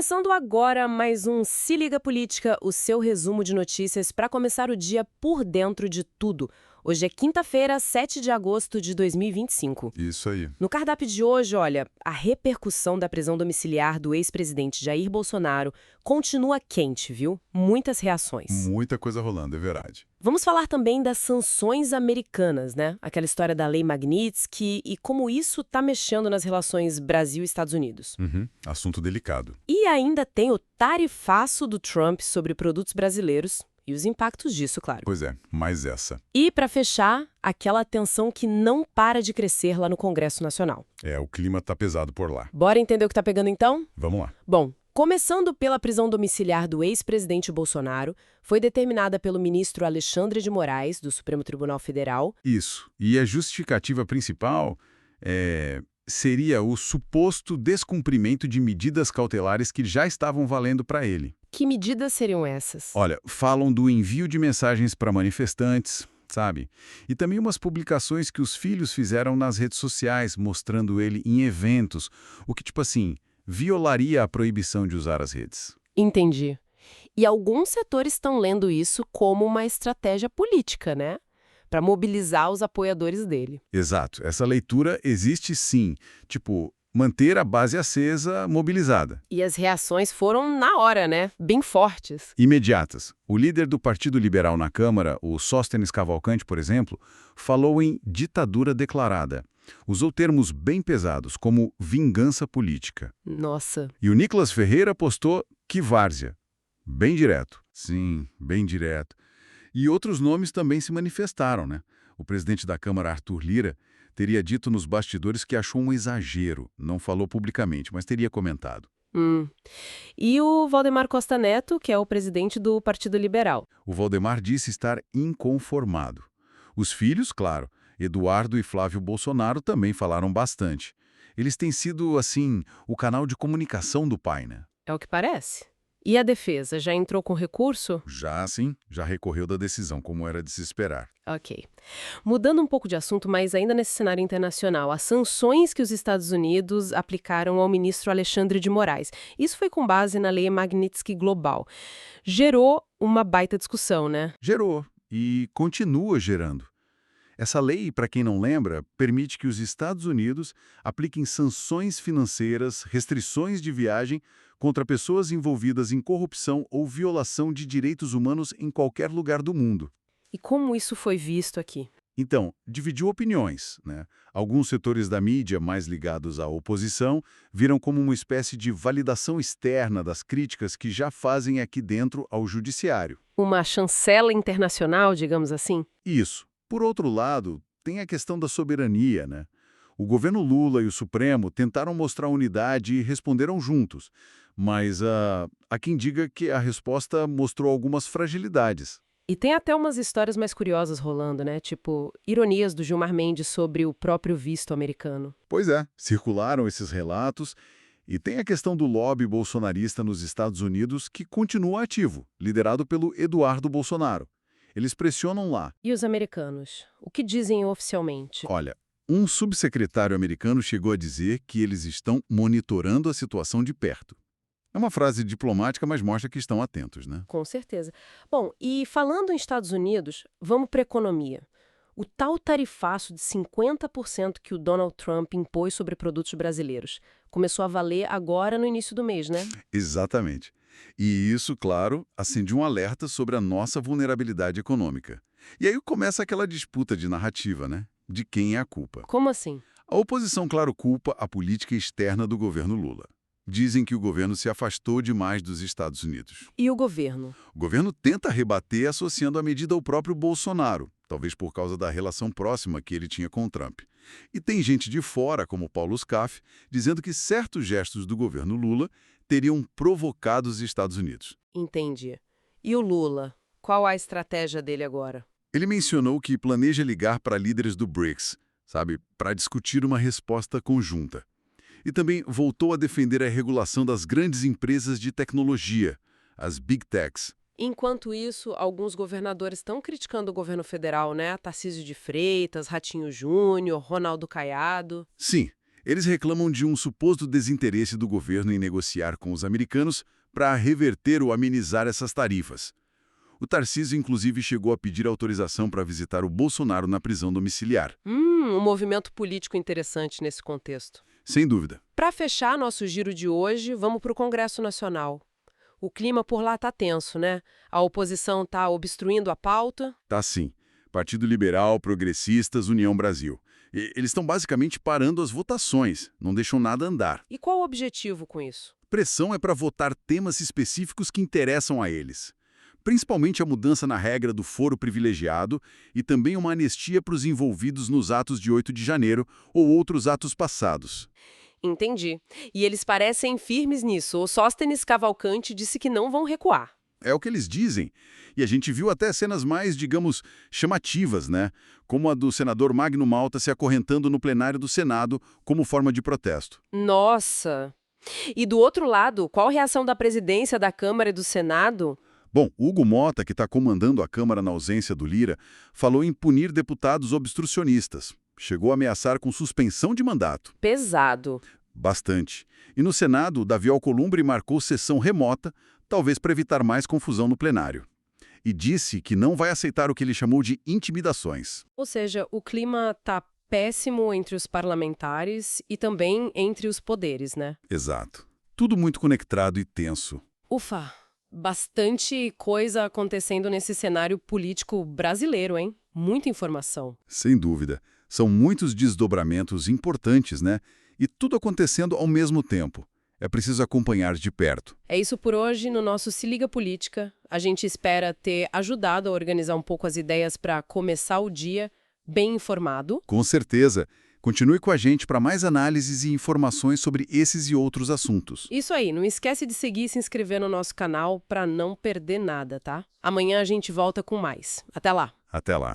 Começando agora mais um Se Liga Política, o seu resumo de notícias para começar o dia por dentro de tudo. Hoje é quinta-feira, 7 de agosto de 2025. Isso aí. No cardápio de hoje, olha, a repercussão da prisão domiciliar do ex-presidente Jair Bolsonaro continua quente, viu? Muitas reações. Muita coisa rolando, é verdade. Vamos falar também das sanções americanas, né? Aquela história da Lei Magnitsky e como isso está mexendo nas relações Brasil e Estados Unidos. Assunto delicado. E ainda tem o tarifaço do Trump sobre produtos brasileiros e os impactos disso, claro. Pois é, mais essa. E, para fechar, aquela tensão que não para de crescer lá no Congresso Nacional. O clima tá pesado por lá. Bora entender o que tá pegando então? Vamos lá. Bom, começando pela prisão domiciliar do ex-presidente Bolsonaro, foi determinada pelo ministro Alexandre de Moraes, do Supremo Tribunal Federal. Isso. E a justificativa principal seria o suposto descumprimento de medidas cautelares que já estavam valendo para ele. Que medidas seriam essas? Olha, falam do envio de mensagens para manifestantes, sabe? E também umas publicações que os filhos fizeram nas redes sociais, mostrando ele em eventos, o que, tipo assim, violaria a proibição de usar as redes. Entendi. E alguns setores estão lendo isso como uma estratégia política, né? Para mobilizar os apoiadores dele. Exato. Essa leitura existe sim. Tipo, manter a base acesa, mobilizada. E as reações foram na hora, né? Bem fortes. Imediatas. O líder do Partido Liberal na Câmara, o Sóstenes Cavalcante, por exemplo, falou em ditadura declarada. Usou termos bem pesados, como vingança política. Nossa. E o Nicolas Ferreira postou que várzea. Bem direto. Sim, bem direto. E outros nomes também se manifestaram, né? O presidente da Câmara, Arthur Lira, teria dito nos bastidores que achou um exagero. Não falou publicamente, mas teria comentado. E o Valdemar Costa Neto, que é o presidente do Partido Liberal. O Valdemar disse estar inconformado. Os filhos, claro, Eduardo e Flávio Bolsonaro também falaram bastante. Eles têm sido, assim, o canal de comunicação do pai, né? É o que parece. E a defesa, já entrou com recurso? Já, sim, já recorreu da decisão, como era de se esperar. Ok. Mudando um pouco de assunto, mas ainda nesse cenário internacional, as sanções que os Estados Unidos aplicaram ao ministro Alexandre de Moraes. Isso foi com base na Lei Magnitsky Global. Gerou uma baita discussão, né? Gerou e continua gerando. Essa lei, para quem não lembra, permite que os Estados Unidos apliquem sanções financeiras, restrições de viagem contra pessoas envolvidas em corrupção ou violação de direitos humanos em qualquer lugar do mundo. E como isso foi visto aqui? Então, dividiu opiniões, né? Alguns setores da mídia, mais ligados à oposição, viram como uma espécie de validação externa das críticas que já fazem aqui dentro ao judiciário. Uma chancela internacional, digamos assim? Isso. Por outro lado, tem a questão da soberania, né? O governo Lula e o Supremo tentaram mostrar unidade e responderam juntos, mas há quem diga que a resposta mostrou algumas fragilidades. E tem até umas histórias mais curiosas rolando, né? Tipo, ironias do Gilmar Mendes sobre o próprio visto americano. Pois é, circularam esses relatos e tem a questão do lobby bolsonarista nos Estados Unidos que continua ativo, liderado pelo Eduardo Bolsonaro. Eles pressionam lá. E os americanos? O que dizem oficialmente? Olha, um subsecretário americano chegou a dizer que eles estão monitorando a situação de perto. É uma frase diplomática, mas mostra que estão atentos, né? Com certeza. Bom, e falando em Estados Unidos, vamos para a economia. O tal tarifaço de 50% que o Donald Trump impôs sobre produtos brasileiros começou a valer agora no início do mês, né? Exatamente. E isso, claro, acende um alerta sobre a nossa vulnerabilidade econômica. E aí começa aquela disputa de narrativa, né? De quem é a culpa. Como assim? A oposição, claro, culpa a política externa do governo Lula. Dizem que o governo se afastou demais dos Estados Unidos. E o governo? O governo tenta rebater associando a medida ao próprio Bolsonaro, talvez por causa da relação próxima que ele tinha com o Trump. E tem gente de fora, como Paulo Scaff, dizendo que certos gestos do governo Lula teriam provocado os Estados Unidos. Entendi. E o Lula? Qual a estratégia dele agora? Ele mencionou que planeja ligar para líderes do BRICS, sabe, para discutir uma resposta conjunta. E também voltou a defender a regulação das grandes empresas de tecnologia, as Big Techs. Enquanto isso, alguns governadores estão criticando o governo federal, né? Tarcísio de Freitas, Ratinho Júnior, Ronaldo Caiado. Sim, Eles reclamam de um suposto desinteresse do governo em negociar com os americanos para reverter ou amenizar essas tarifas. O Tarcísio, inclusive, chegou a pedir autorização para visitar o Bolsonaro na prisão domiciliar. Um movimento político interessante nesse contexto. Sem dúvida. Para fechar nosso giro de hoje, vamos para o Congresso Nacional. O clima por lá tá tenso, né? A oposição tá obstruindo a pauta. Tá sim. Partido Liberal, Progressistas, União Brasil. Eles estão basicamente parando as votações, não deixam nada andar. E qual o objetivo com isso? Pressão é para votar temas específicos que interessam a eles. Principalmente a mudança na regra do foro privilegiado e também uma anistia para os envolvidos nos atos de 8 de janeiro ou outros atos passados. Entendi. E eles parecem firmes nisso. O Sóstenes Cavalcante disse que não vão recuar. É o que eles dizem. E a gente viu até cenas mais, digamos, chamativas, né? Como a do senador Magno Malta se acorrentando no plenário do Senado como forma de protesto. Nossa! E do outro lado, qual a reação da presidência da Câmara e do Senado? Bom, Hugo Mota, que está comandando a Câmara na ausência do Lira, falou em punir deputados obstrucionistas. Chegou a ameaçar com suspensão de mandato. Pesado. Bastante. E no Senado, Davi Alcolumbre marcou sessão remota, talvez para evitar mais confusão no plenário. E disse que não vai aceitar o que ele chamou de intimidações. Ou seja, o clima tá péssimo entre os parlamentares e também entre os poderes, né? Exato. Tudo muito conectado e tenso. Ufa! Bastante coisa acontecendo nesse cenário político brasileiro, hein? Muita informação. Sem dúvida. São muitos desdobramentos importantes, né? E tudo acontecendo ao mesmo tempo. É preciso acompanhar de perto. É isso por hoje no nosso Se Liga Política. A gente espera ter ajudado a organizar um pouco as ideias para começar o dia bem informado. Com certeza. Continue com a gente para mais análises e informações sobre esses e outros assuntos. Isso aí, não esquece de seguir e se inscrever no nosso canal para não perder nada, tá? Amanhã a gente volta com mais. Até lá! Até lá.